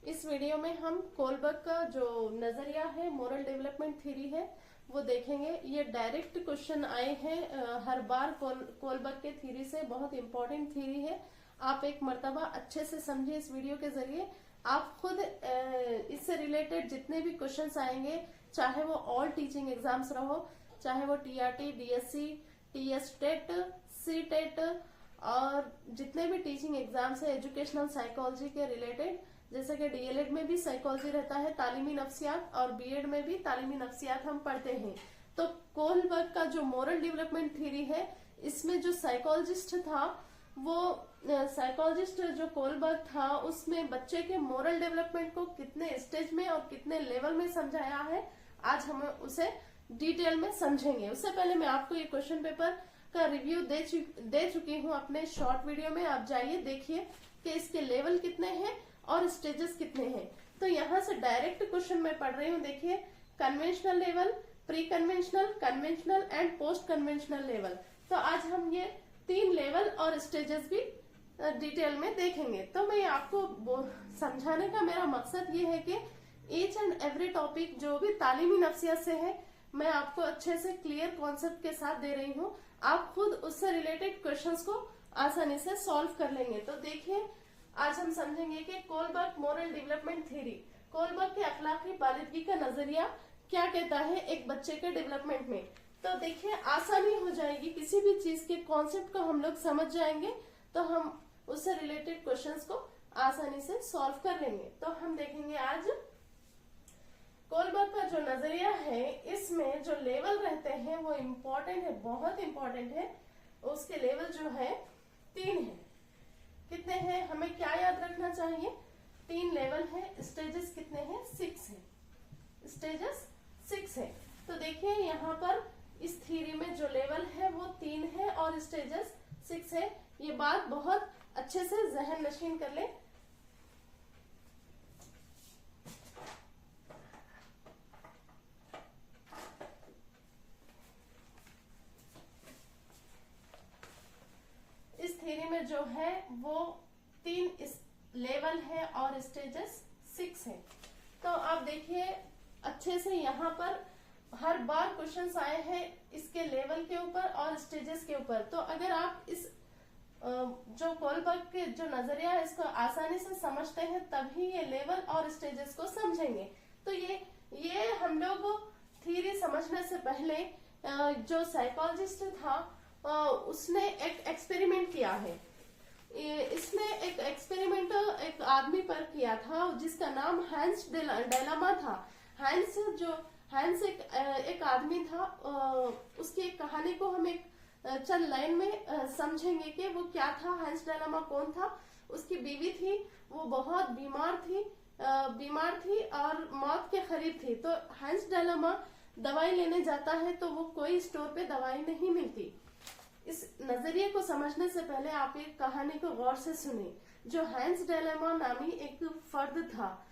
इस वीडियो में हम कोलबर्ग का जो नजरिया है, मोरल डेवलपमेंट थ्योरी है, वो देखेंगे। ये डायरेक्ट क्वेश्चन आए हैं हर बार कोलबर्ग के थ्योरी से। बहुत इंपॉर्टेंट थ्योरी है। आप एक मर्तबा अच्छे से समझिए इस वीडियो के जरिए। आप खुद इससे रिलेटेड जितने भी क्वेश्चंस आएंगे, चाहे वो ऑल टीचिंग एग्जाम्स रहो, चाहे वो TRT, DSC, TS TET, C TET और जितने भी टीचिंग एग्जाम्स है एजुकेशनल साइकोलॉजी के रिलेटेड, जैसे कि डीएलएड में भी साइकोलॉजी रहता है, तालीमी नफ्सियात, और बीएड में भी तालीमी नफ्सियात हम पढ़ते हैं। तो कोलबर्ग का जो मोरल डेवलपमेंट थ्योरी है, इसमें जो साइकोलॉजिस्ट था, वो साइकोलॉजिस्ट जो कोलबर्ग था, उसमें बच्चे के मोरल डेवलपमेंट को कितने स्टेज में और कितने लेवल में समझाया है, आज हम उसे डिटेल में समझेंगे। उससे पहले मैं आपको ये क्वेश्चन पेपर का रिव्यू दे चुकी हूँ अपने शॉर्ट वीडियो में। आप जाइए देखिए कि इसके लेवल कितने हैं और स्टेजेस कितने हैं। तो यहाँ से डायरेक्ट क्वेश्चन मैं पढ़ रही हूँ। देखिए, conventional level, pre conventional, conventional and post conventional level. तो आज हम ये 3 लेवल और स्टेजेस भी डिटेल में देखेंगे। तो मैं आपको समझाने का मेरा मकसद ये है कि ईच एंड एवरी टॉपिक जो भी तालीमी नफ्सियत से है, मैं आपको अच्छे से क्लियर कॉन्सेप्ट के साथ दे रही हूँ। आप खुद उससे रिलेटेड क्वेश्चंस को आसानी से सॉल्व कर लेंगे। तो देखिए, आज हम समझेंगे कि Kohlberg moral development theory, Kohlberg के अखलाकी बालिदगी का नजरिया क्या कहता है एक बच्चे के डेवलपमेंट में। तो देखिए, आसानी हो जाएगी, किसी भी चीज के कॉन्सेप्ट को हम लोग समझ जाएंगे तो हम उससे रिलेटेड क्वेश्चंस को आसानी से सॉल्व कर लेंगे। तो हम देखेंगे आज कोलबर्ग का जो नजरिया है, इसमें जो लेवल रहते हैं वो इम्पोर्टेंट है, बहुत इम्पोर्टेंट है। उसके लेवल जो है 3 है। कितने हैं, हमें क्या याद रखना चाहिए? 3 लेवल है। स्टेजेस कितने हैं? 6 है। स्टेजेस 6 है। तो देखिए, यहाँ पर इस थ्योरी में जो लेवल है वो 3 है और स्टेजेस 6 है। ये बात बहुत अच्छे से जहन नशीन कर ले। इस थ्योरी में जो है वो 3 लेवल है और स्टेजेस 6 है। तो आप देखिए अच्छे से, यहाँ पर हर बार क्वेश्चंस आए हैं इसके लेवल के ऊपर और स्टेजेस के ऊपर। तो अगर आप इस जो कोलबर्ग के जो नजरिया है इसको आसानी से समझते हैं, तभी ये लेवल और स्टेजेस को समझेंगे। तो ये हम लोग थ्योरी समझने से पहले जो साइकोलॉजिस्ट था, उसने एक एक्सपेरिमेंट किया है। इसने एक एक्सपेरिमेंट एक आदमी पर किया था जिसका नाम हैंस डेलामा था। हैंस एक आदमी था। उसकी एक कहानी को हम एक चंद लाइन में समझेंगे कि वो क्या था। हैंस डेलामा कौन था? उसकी बीवी थी, वो बहुत बीमार थी और मौत के करीब थी। तो हैंस डेलामा दवाई लेने जाता है तो वो कोई स्टोर पे दवाई नहीं मिलती। इस नजरिए को समझने से पहले आप एक कहानी को गौर से सुने। जो हैंस डेलामा नामी एक फर्द था,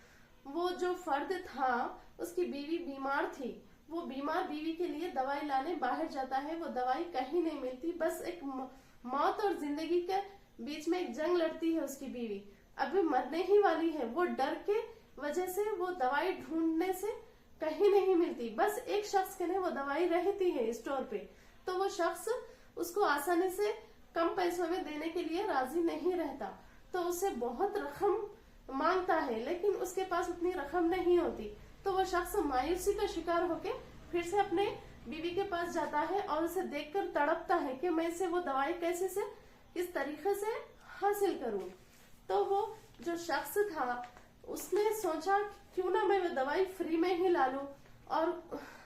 वो जो फर्द था उसकी बीवी बीमार थी। वो बीमार बीवी के लिए दवाई लाने बाहर जाता है, वो दवाई कहीं नहीं मिलती। बस एक मौत और जिंदगी के बीच में एक जंग लड़ती है उसकी बीवी। अभी मरने ही वाली है। वो डर के वजह से वो दवाई ढूंढने से कहीं नहीं मिलती। बस एक शख्स के लिए वो दवाई रहती है स्टोर पे। तो वो शख्स उसको आसानी से कम पैसों में देने के लिए राजी नहीं रहता। तो उससे बहुत रकम मांगता है, लेकिन उसके पास उतनी रकम नहीं होती। तो वो शख्स मायूसी का शिकार होके फिर से अपने बीवी के पास जाता है और उसे देखकर तड़पता है कि मैं इसे वो दवाई कैसे से किस तरीके से हासिल करूं। तो वो जो शख्स था उसने सोचा क्यों ना मैं वो दवाई फ्री में ही ला लूं, और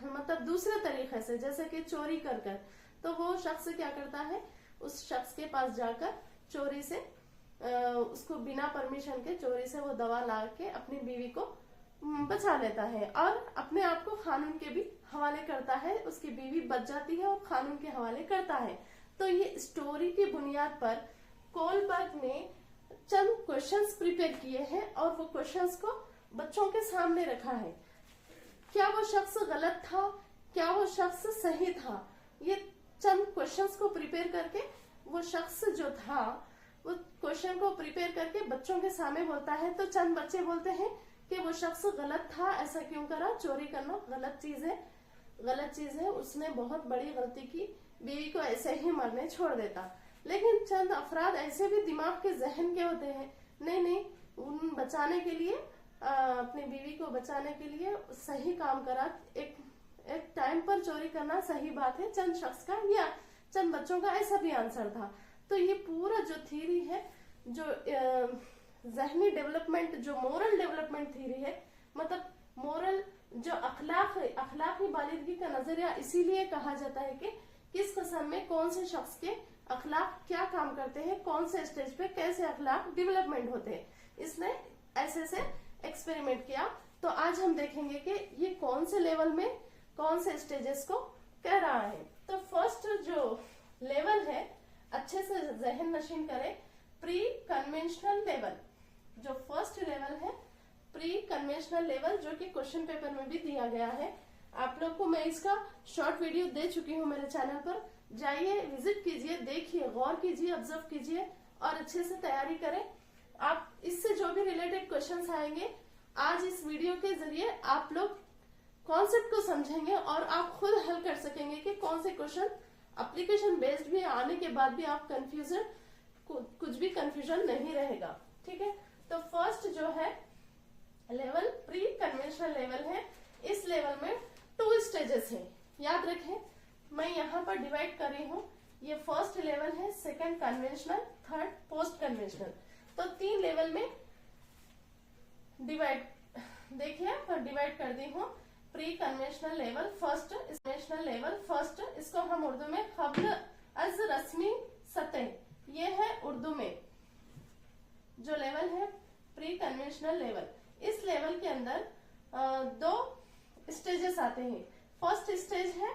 मतलब दूसरे तरीके से, जैसे कि चोरी कर कर। तो वो शख्स क्या करता है, उस शख्स के पास जाकर चोरी से उसको बिना परमिशन के चोरी से वो दवा ला के अपनी बीवी को बचा लेता है और अपने आप को कानून के भी हवाले करता है। उसकी बीवी बच जाती है और कानून के हवाले करता है। तो ये स्टोरी की बुनियाद पर कोलबर्ग ने चंद क्वेश्चंस प्रिपेयर किए हैं और वो क्वेश्चंस को बच्चों के सामने रखा है। क्या वो शख्स गलत था, क्या वो शख्स सही था? ये चंद क्वेश्चंस को प्रिपेयर करके वो शख्स जो था वो क्वेश्चन को प्रिपेयर करके बच्चों के सामने बोलता है, तो चंद बच्चे बोलते हैं कि वो शख्स गलत था, ऐसा क्यों करा, चोरी करना गलत चीज है, उसने बहुत बड़ी गलती की, बीवी को ऐसे ही मरने छोड़ देता। लेकिन चंद अफराद ऐसे भी दिमाग के जहन के होते हैं, नहीं उन बचाने के लिए, अपनी बीवी को बचाने के लिए सही काम करा, एक टाइम पर चोरी करना सही बात है, चंद शख्स का या चंद बच्चों का ऐसा भी आंसर था। तो ये पूरा जो थ्योरी है, जो जहनी डेवलपमेंट, जो मोरल डेवलपमेंट थ्योरी है, मतलब मोरल जो अखलाकी बालिदगी का नजरिया, इसीलिए कहा जाता है कि किस किस्म में कौन से शख्स के अखलाक क्या काम करते हैं, कौन से स्टेज पे कैसे अखलाक डेवलपमेंट होते हैं। इसने ऐसे से एक्सपेरिमेंट किया। तो आज हम देखेंगे कि ये कौन से लेवल में कौन से स्टेजेस को कह रहा है। तो फर्स्ट जो लेवल है, अच्छे से जहन नशीन करें, प्री कन्वेंशनल लेवल। जो फर्स्ट लेवल है प्री कन्वेंशनल लेवल, जो कि क्वेश्चन पेपर में भी दिया गया है। आप लोग को मैं इसका शॉर्ट वीडियो दे चुकी हूँ मेरे चैनल पर, जाइए विजिट कीजिए, देखिए, गौर कीजिए, ऑब्जर्व कीजिए और अच्छे से तैयारी करें। आप इससे जो भी रिलेटेड क्वेश्चंस आएंगे, आज इस वीडियो के जरिए आप लोग कॉन्सेप्ट को समझेंगे और आप खुद हल कर सकेंगे कि कौन से क्वेश्चन एप्लीकेशन बेस्ड भी आने के बाद भी आप कंफ्यूजन, कुछ भी कंफ्यूजन नहीं रहेगा। ठीक है, तो फर्स्ट जो है लेवल प्री कन्वेंशनल लेवल है। इस लेवल में 2 स्टेजेस हैं, याद रखें। मैं यहाँ पर डिवाइड कर रही हूँ, ये फर्स्ट लेवल है, second conventional, third post conventional. तो 3 लेवल में डिवाइड, देखिए डिवाइड कर दी हूँ। Pre conventional level first, conventional level first, इसको हम उर्दू में कब्ल अज रस्मी सतह, ये है उर्दू में जो लेवल है प्री कन्वेंशनल लेवल। इस लेवल के अंदर 2 स्टेजेस आते हैं। फर्स्ट स्टेज है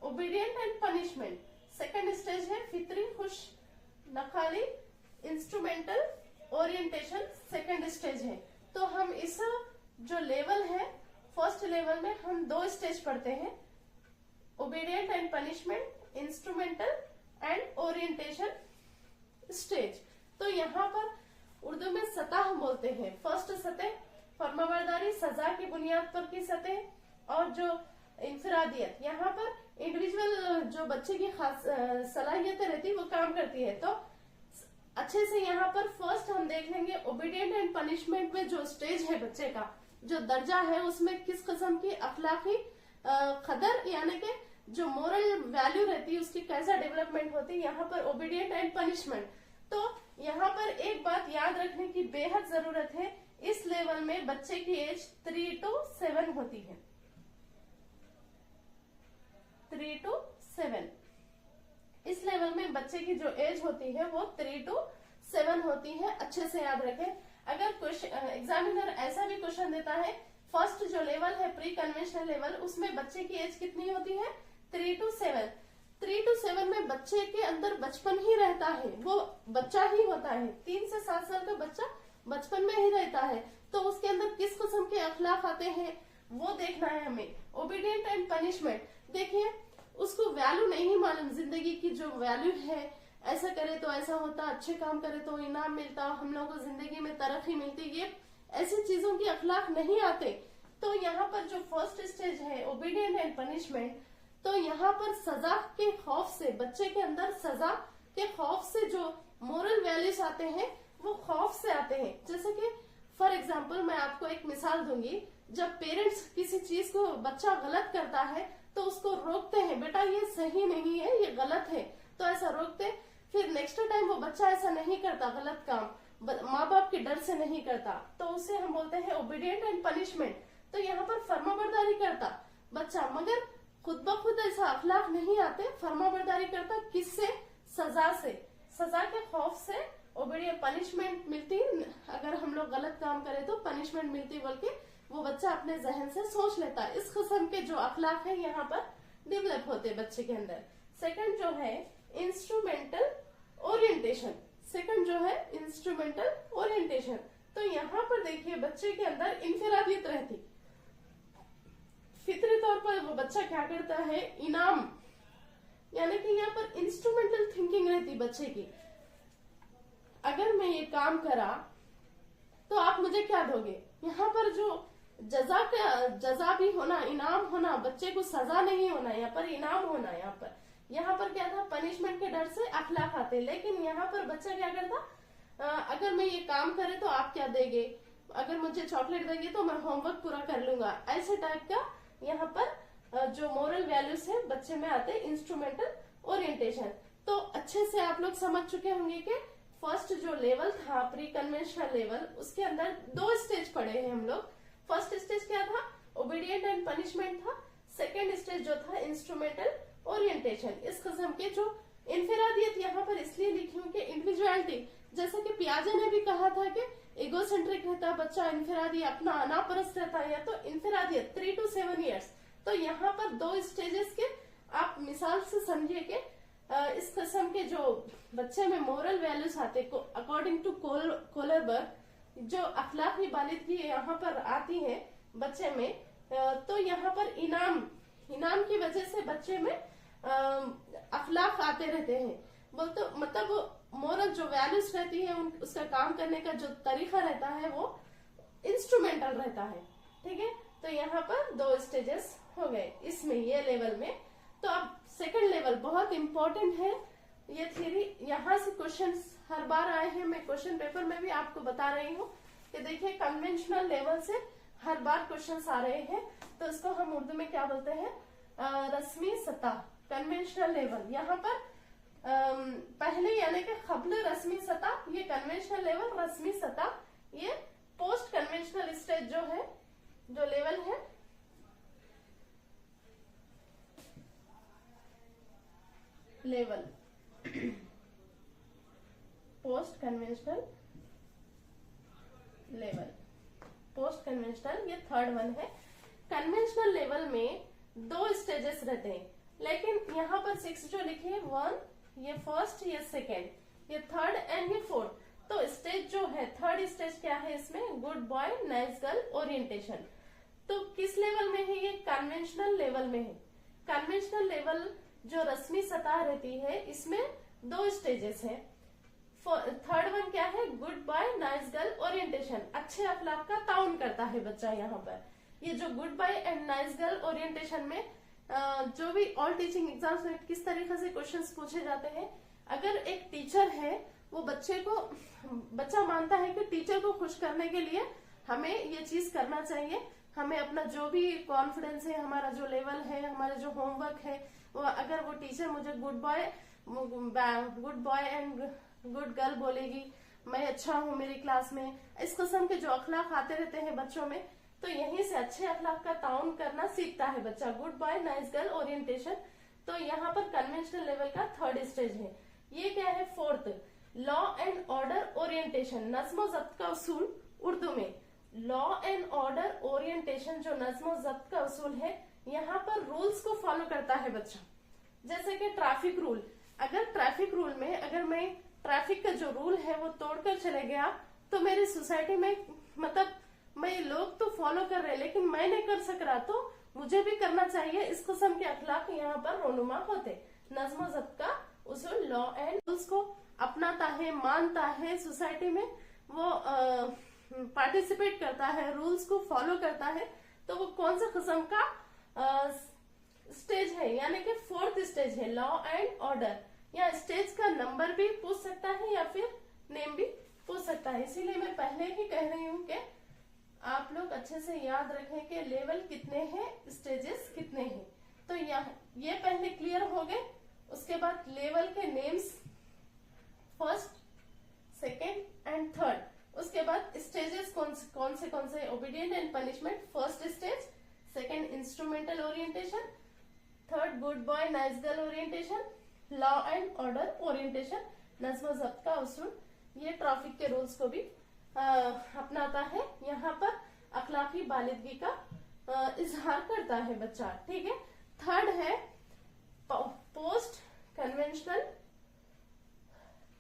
obedient and punishment, second stage है फितरी खुश नखाली इंस्ट्रूमेंटल ओरिएंटेशन, सेकंड स्टेज है। तो हम इस जो लेवल है फर्स्ट लेवल में हम 2 स्टेज पढ़ते हैं, obedient and punishment, instrumental and orientation stage. तो यहाँ पर उर्दू में सतह बोलते हैं। फर्स्ट सतह फर्माबरदारी, सजा की बुनियाद पर की सतह, और जो इंफरादियत, यहाँ पर इंडिविजुअल जो बच्चे की खास सलाहियतें रहती है वो काम करती है। तो अच्छे से यहाँ पर फर्स्ट हम देख लेंगे ओबीडियंट एंड पनिशमेंट में जो स्टेज है बच्चे का, जो दर्जा है, उसमें किस किस्म की अखलाकी कदर यानी कि जो मोरल वैल्यू रहती है उसकी कैसा डेवलपमेंट होती है, यहाँ पर ओबीडियंट एंड पनिशमेंट। तो यहाँ पर एक बात याद रखने की बेहद जरूरत है, इस लेवल में बच्चे की एज 3 to 7 होती है, 3 to 7। इस लेवल में बच्चे की जो एज होती है वो 3 to 7 होती है। अच्छे से याद रखें। अगर एग्जामिनर ऐसा भी क्वेश्चन देता है, फर्स्ट जो लेवल है प्री कन्वेंशनल लेवल, उसमें बच्चे की एज कितनी होती है, 3 to 7। 3 to 7 में बच्चे के अंदर बचपन ही रहता है, वो बच्चा ही होता है। 3 से 7 साल का बच्चा बचपन में ही रहता है, तो उसके अंदर किस किस्म के अखलाक आते हैं वो देखना है हमें। ओबीडियंट एंड पनिशमेंट, देखिए उसको वैल्यू नहीं मालूम, जिंदगी की जो वैल्यू है, ऐसा करे तो ऐसा होता, अच्छे काम करे तो इनाम मिलता, हम लोगों को जिंदगी में तरक्की मिलती, ये ऐसी चीजों की अखलाक नहीं आते। तो यहाँ पर जो फर्स्ट स्टेज है ओबीडियंट एंड पनिशमेंट, तो यहाँ पर सजा के खौफ से, बच्चे के अंदर सजा के खौफ से जो मोरल वैल्यूज आते हैं वो खौफ से आते हैं। जैसे कि फॉर एग्जाम्पल मैं आपको एक मिसाल दूंगी, जब पेरेंट्स किसी चीज को बच्चा गलत करता है तो उसको रोकते हैं, बेटा ये सही नहीं है, ये गलत है, तो ऐसा रोकते, फिर नेक्स्ट टाइम वो बच्चा ऐसा नहीं करता, गलत काम माँ बाप के डर से नहीं करता, तो उसे हम बोलते हैं ओबीडियंट एंड पनिशमेंट। तो यहाँ पर फर्माबरदारी करता बच्चा, मगर खुद ब खुद ऐसा अखलाक नहीं आते, फर्माबरदारी करता किससे, सजा से, सजा के खौफ से ओबीडियंट पनिशमेंट मिलती, अगर हम लोग गलत काम करें तो पनिशमेंट मिलती बोल के वो बच्चा अपने जहन से सोच लेता है। इस किस्म के जो अखलाक है यहाँ पर डेवलप होते हैं बच्चे के अंदर। सेकंड जो है इंस्ट्रूमेंटल ओरिएंटेशन, सेकंड जो है इंस्ट्रूमेंटल ओरिएंटेशन, तो यहाँ पर देखिए बच्चे के अंदर इंफरादियत रहती, फितरी तौर पर वो बच्चा क्या करता है, इनाम, यानी कि यहाँ पर इंस्ट्रूमेंटल थिंकिंग रहती बच्चे की। अगर मैं ये काम करा तो आप मुझे क्या दोगे। यहाँ पर जो जजा भी होना, इनाम होना, बच्चे को सजा नहीं होना, यहाँ पर इनाम होना। यहाँ पर क्या था, पनिशमेंट के डर से अखलाक आते, लेकिन यहाँ पर बच्चा क्या करता, अगर मैं ये काम करे तो आप क्या देंगे, अगर मुझे चॉकलेट देंगे तो मैं होमवर्क पूरा कर लूंगा, ऐसे टाइप का यहाँ पर जो मोरल वैल्यूज है बच्चे में आते, इंस्ट्रूमेंटल ओरिएंटेशन। तो अच्छे से आप लोग समझ चुके होंगे कि फर्स्ट जो लेवल था प्री कन्वेंशनल लेवल, उसके अंदर 2 स्टेज पढ़े हैं हम लोग। फर्स्ट स्टेज क्या था, ओबीडिएंट एंड पनिशमेंट था। सेकेंड स्टेज जो था इंस्ट्रूमेंटल ओरिएंटेशन। इस किस्म के जो इनफिरादियत यहाँ पर इसलिए लिखी हूँ कि इंडिविजुअलिटी, जैसे कि पियाजे ने भी कहा था कि इगोसेंट्रिक रहता है बच्चा, इनफिरादी, अपना अनापरस्त रहता है, या तो इनफिरादियत 3 to 7 years। तो यहाँ पर 2 स्टेजेस के आप मिसाल से समझिए कि इस किस्म के जो बच्चे में मोरल वैल्यूज आते, अकॉर्डिंग टू कोलरबर्ग, जो अखलाकी बालिदगी यहाँ पर आती है बच्चे में, तो यहाँ पर इनाम की वजह से बच्चे में अखलाक आते रहते हैं। बोलते मतलब मोरल जो वैल्यूज रहती है, उसका काम करने का जो तरीका रहता है वो इंस्ट्रूमेंटल रहता है। ठीक है, तो यहाँ पर 2 स्टेजेस हो गए इसमें, ये लेवल में। तो अब सेकंड लेवल बहुत इंपॉर्टेंट है ये थ्योरी। यहाँ से क्वेश्चंस हर बार आए हैं, मैं क्वेश्चन पेपर में भी आपको बता रही हूँ कि देखिए कन्वेंशनल लेवल से हर बार क्वेश्चंस आ रहे हैं। तो इसको हम उर्दू में क्या बोलते हैं, रस्मी सतह, कन्वेंशनल लेवल। यहाँ पर पहले यानी कि कब्ल रस्मी सतह ये कन्वेंशनल लेवल, रस्मी सतह ये पोस्ट कन्वेंशनल स्टेज जो है, जो लेवल है level post conventional level, post conventional ये थर्ड वन है। कन्वेंशनल लेवल में 2 स्टेजेस रहते हैं, लेकिन यहाँ पर 6 जो लिखे हैं, 1 ये फर्स्ट, ये सेकेंड, ये थर्ड एंड ये फोर्थ। तो स्टेज जो है, थर्ड स्टेज क्या है इसमें, good boy nice girl orientation. तो किस लेवल में है ये, कन्वेंशनल लेवल में है। कन्वेंशनल लेवल जो रस्मी सतह रहती है, इसमें 2 स्टेजेस हैं। थर्ड वन क्या है, good boy nice girl orientation, अच्छे अखलाक का ताउन करता है बच्चा। यहाँ पर ये जो good boy and nice girl orientation में जो भी ऑल टीचिंग एग्जाम्स में किस तरीके से क्वेश्चंस पूछे जाते हैं, अगर एक टीचर है वो बच्चा मानता है कि टीचर को खुश करने के लिए हमें ये चीज करना चाहिए, हमें अपना जो भी कॉन्फिडेंस है, हमारा जो लेवल है, हमारा जो होमवर्क है, वो अगर वो टीचर मुझे good boy and good girl बोलेगी, मैं अच्छा हूँ मेरी क्लास में, इस किस्म के जो अखलाक आते रहते हैं बच्चों में, तो यहीं से अच्छे अखलाक का ताउन करना सीखता है बच्चा, good boy nice girl orientation. तो यहाँ पर कन्वेंशनल लेवल का थर्ड स्टेज है। ये क्या है, fourth, law and order orientation, नज्म जब्त का उसूल। उर्दू में लॉ एंड ऑर्डर ओरिएंटेशन जो नज्म जब्त का उसूल है, यहाँ पर रूल्स को फॉलो करता है बच्चा। जैसे कि ट्रैफिक रूल, अगर ट्रैफिक रूल में अगर मैं ट्रैफिक का जो रूल है वो तोड़कर चले गया, तो मेरी सोसाइटी में मतलब मैं लोग तो फॉलो कर रहे लेकिन मैं नहीं कर सक रहा, तो मुझे भी करना चाहिए। इस किस्म के अखलाक यहाँ पर रोनुमा होते। नज्म जब्त का उसूल लॉ एंड रूल्स को अपनाता है, मानता है, सोसाइटी में वो पार्टिसिपेट करता है, रूल्स को फॉलो करता है। तो वो कौन सा किस्म का स्टेज है, यानी कि फोर्थ स्टेज है, लॉ एंड ऑर्डर। या स्टेज का नंबर भी पूछ सकता है या फिर नेम भी पूछ सकता है। इसीलिए मैं पहले ही कह रही हूँ कि आप लोग अच्छे से याद रखें कि लेवल कितने हैं, स्टेजेस कितने हैं। तो ये पहले क्लियर हो गए। उसके बाद लेवल के names first, second and third. उसके बाद स्टेजेस कौन से obedient and punishment, first stage, second instrumental orientation, third good boy nice girl orientation, law and order orientation, नज्म जब्त का उसूल। ये ट्रैफिक के रूल्स को भी अपनाता है, यहाँ पर अखलाकी बालिदगी का इजहार करता है बच्चा। ठीक है, थर्ड है पोस्ट कन्वेंशनल।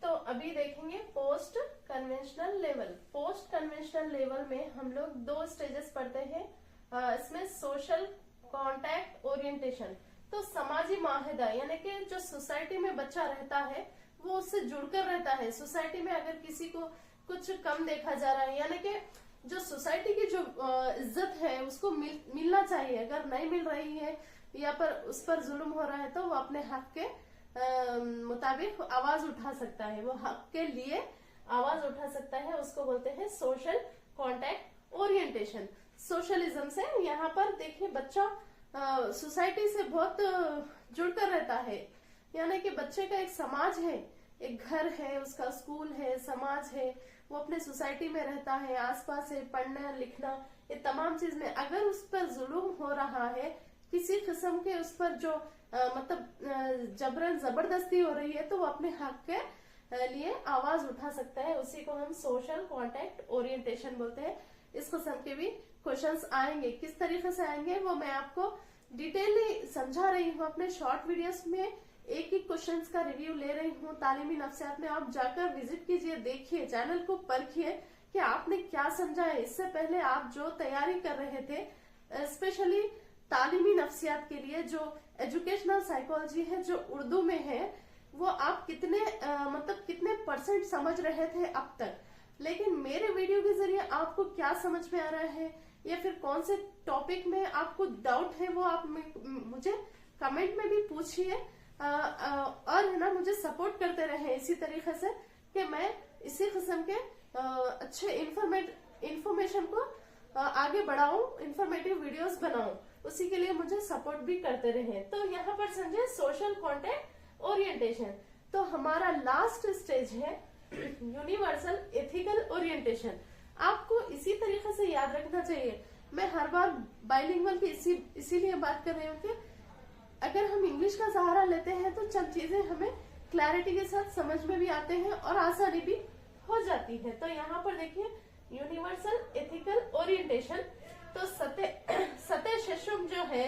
तो अभी देखेंगे post conventional level. Post conventional level में हम लोग 2 स्टेजेस पढ़ते हैं। इसमें सोशल कॉन्टैक्ट ओरिएंटेशन, तो समाजी माहिदा यानी कि जो सोसाइटी में बच्चा रहता है वो उससे जुड़कर रहता है। सोसाइटी में अगर किसी को कुछ कम देखा जा रहा है, यानी कि जो सोसाइटी की जो इज्जत है उसको मिलना चाहिए, अगर नहीं मिल रही है या पर उस पर जुल्म हो रहा है तो वो अपने हक के मुताबिक आवाज उठा सकता है, वो हक के लिए आवाज उठा सकता है। उसको बोलते हैं सोशल कॉन्टेक्ट ओरिएंटेशन। सोशलिज्म से यहाँ पर देखिए बच्चा सोसाइटी से बहुत जुड़कर रहता है, यानी कि बच्चे का एक समाज है, एक घर है, उसका स्कूल है, समाज है, वो अपने सोसाइटी में रहता है, आसपास है, पढ़ना लिखना ये तमाम चीज में अगर उस पर जुल्म हो रहा है, किसी किस्म के उस पर जो मतलब जबरन जबरदस्ती हो रही है, तो वो अपने हक के लिए आवाज उठा सकता है। उसी को हम सोशल कॉन्टेक्ट ओरिएंटेशन बोलते हैं। इस किस्म के भी क्वेश्चंस आएंगे, किस तरीके से आएंगे वो मैं आपको डिटेली समझा रही हूँ अपने शॉर्ट वीडियोस में। एक ही क्वेश्चंस का रिव्यू ले रही हूँ तालीमी नफ्सियात में। आप जाकर विजिट कीजिए, देखिए, चैनल को परखिए कि आपने क्या समझा है। इससे पहले आप जो तैयारी कर रहे थे स्पेशली तालीमी नफ्सियात के लिए, जो एजुकेशनल साइकोलॉजी है जो उर्दू में है, वो आप कितने मतलब कितने % समझ रहे थे अब तक। लेकिन मेरे वीडियो के जरिए आपको क्या समझ में आ रहा है या फिर कौन से टॉपिक में आपको डाउट है वो आप मुझे कमेंट में भी पूछिए और है ना मुझे सपोर्ट करते रहे इसी तरीके से कि मैं इसी किस्म के अच्छे इंफॉर्मेशन को आगे बढ़ाऊं, इंफॉर्मेटिव वीडियोस बनाऊं। उसी के लिए मुझे सपोर्ट भी करते रहे। तो यहाँ पर समझे सोशल कॉन्टेक्ट ओरिएंटेशन। तो हमारा लास्ट स्टेज है यूनिवर्सल एथिकल ओरिएंटेशन। आपको इसी तरीके से याद रखना चाहिए। मैं हर बार बाइलिंगुअल की इसीलिए बात कर रही हूँ कि अगर हम इंग्लिश का सहारा लेते हैं तो चंद चीजें हमें क्लैरिटी के साथ समझ में भी आते हैं और आसानी भी हो जाती है। तो यहाँ पर देखिए यूनिवर्सल एथिकल ओरिएंटेशन। तो सतह शशुम जो है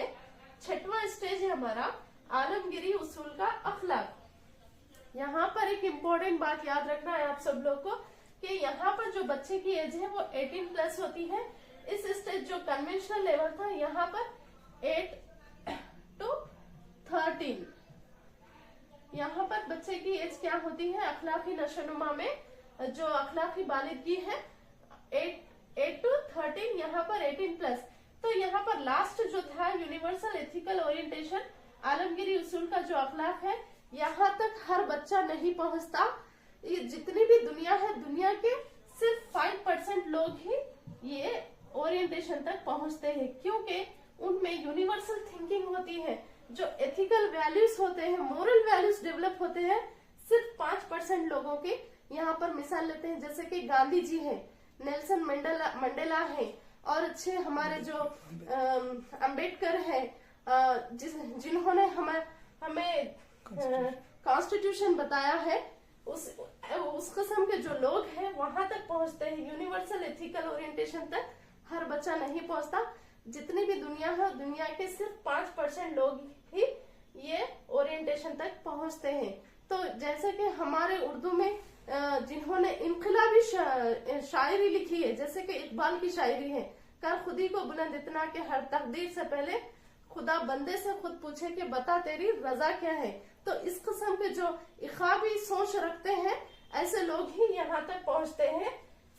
6वां स्टेज है हमारा आलमगिरी उसूल का अखलाक। यहाँ पर एक इम्पोर्टेंट बात याद रखना है आप सब लोग को कि यहाँ पर जो बच्चे की एज है वो 18+ होती है। इस स्टेज जो कन्वेंशनल लेवल था यहाँ पर 8 to 13। यहाँ पर बच्चे की एज क्या होती है अखलाकी नशोनुमा में, जो अखलाकी बालिदगी है 8 to 13, यहाँ पर 18+। तो यहाँ पर लास्ट जो था यूनिवर्सल एथिकल ओरिएंटेशन आलमगिरी उसूल का जो अखलाक है, यहाँ तक हर बच्चा नहीं पहुंचता। ये जितनी भी दुनिया है, दुनिया के सिर्फ 5% लोग ही ये ओरिएंटेशन तक पहुंचते हैं, क्योंकि उनमें यूनिवर्सल थिंकिंग होती है, जो एथिकल वैल्यूज होते हैं, मोरल वैल्यूज डेवलप होते हैं सिर्फ 5% लोगों के। यहाँ पर मिसाल लेते हैं जैसे कि गांधी जी हैं, नेल्सन मंडेला है और अच्छे हमारे जो अंबेडकर है, जिन्होंने हमें कॉन्स्टिट्यूशन बताया है, उस किस्म के जो लोग हैं वहां तक पहुंचते हैं। यूनिवर्सल एथिकल ओरिएंटेशन तक हर बच्चा नहीं पहुंचता। जितनी भी दुनिया है, दुनिया के सिर्फ 5% लोग ही ये ओरिएंटेशन तक पहुंचते हैं। तो जैसे कि हमारे उर्दू में जिन्होंने इनकलाबी शायरी लिखी है, जैसे कि इकबाल की शायरी है, कर खुदी को बुलंद इतना कि हर तकदीर से पहले खुदा बंदे से खुद पूछे कि बता तेरी रजा क्या है। तो इस किस्म के जो इखाबी सोच रखते हैं ऐसे लोग ही यहाँ तक पहुंचते हैं।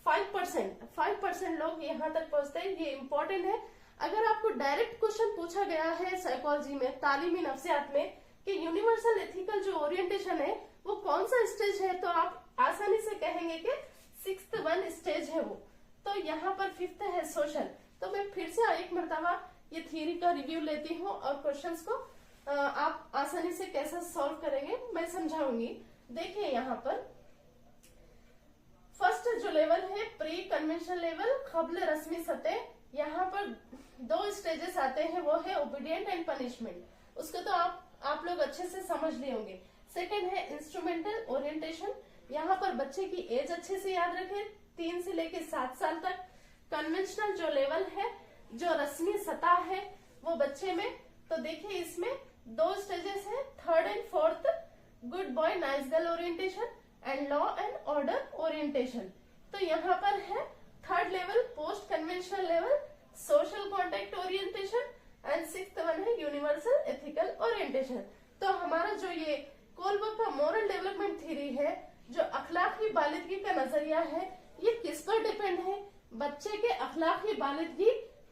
5% लोग यहाँ तक पहुंचते हैं। ये इम्पोर्टेंट है। अगर आपको डायरेक्ट क्वेश्चन पूछा गया है साइकोलॉजी में, तालीमी नफ्सियात में, कि यूनिवर्सल एथिकल जो ओरिएंटेशन है वो कौन सा स्टेज है, तो आप आसानी से कहेंगे कि 6th 1 स्टेज है वो। तो यहाँ पर 5th है सोशल। तो मैं फिर से एक मरतबा ये थियरी का रिव्यू लेती हूँ और क्वेश्चंस को आप आसानी से कैसे सॉल्व करेंगे मैं समझाऊंगी। देखिए यहाँ पर फर्स्ट जो लेवल है प्री कन्वेंशनल लेवल, कब्ल रस्मी सतह। यहाँ पर 2 स्टेजेस आते हैं, वो है ओबीडियंट एंड पनिशमेंट। उसको तो आप लोग अच्छे से समझ लिए होंगे। सेकेंड है इंस्ट्रूमेंटल ओरिएंटेशन। यहाँ पर बच्चे की एज अच्छे से याद रखें, 3 से लेकर 7 साल तक। कन्वेंशनल जो लेवल है, जो रस्मी सतह है वो बच्चे में, तो देखिए इसमें 2 स्टेजेस है, 3rd and 4th, good boy nice girl orientation and law and order orientation. तो यहाँ पर है 3rd level post conventional level, social contact orientation and 6th 1 है यूनिवर्सल एथिकल ओरिएंटेशन। तो हमारा जो ये कोलबर्ग का मोरल डेवलपमेंट थ्योरी है, जो अखलाकी बालिदगी का नजरिया है, ये किस पर डिपेंड है? बच्चे के अखलाकी बालिदगी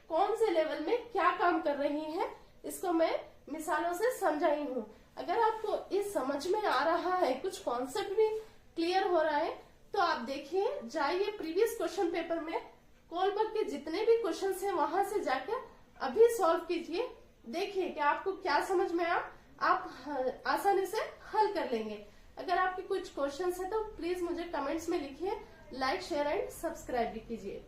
कौन से लेवल में क्या काम कर रही है, इसको मैं मिसालों से समझाई हूँ। अगर आपको इस समझ में आ रहा है, कुछ कॉन्सेप्ट भी क्लियर हो रहा है, तो आप देखिए, जाइए प्रीवियस क्वेश्चन पेपर में कोलबर्ग के जितने भी क्वेश्चन हैं वहां से जाकर अभी सॉल्व कीजिए। देखिए कि आपको क्या समझ में आया, आप आसानी से हल कर लेंगे। अगर आपके कुछ क्वेश्चंस है तो प्लीज मुझे कमेंट्स में लिखिए, लाइक शेयर एंड सब्सक्राइब भी कीजिए।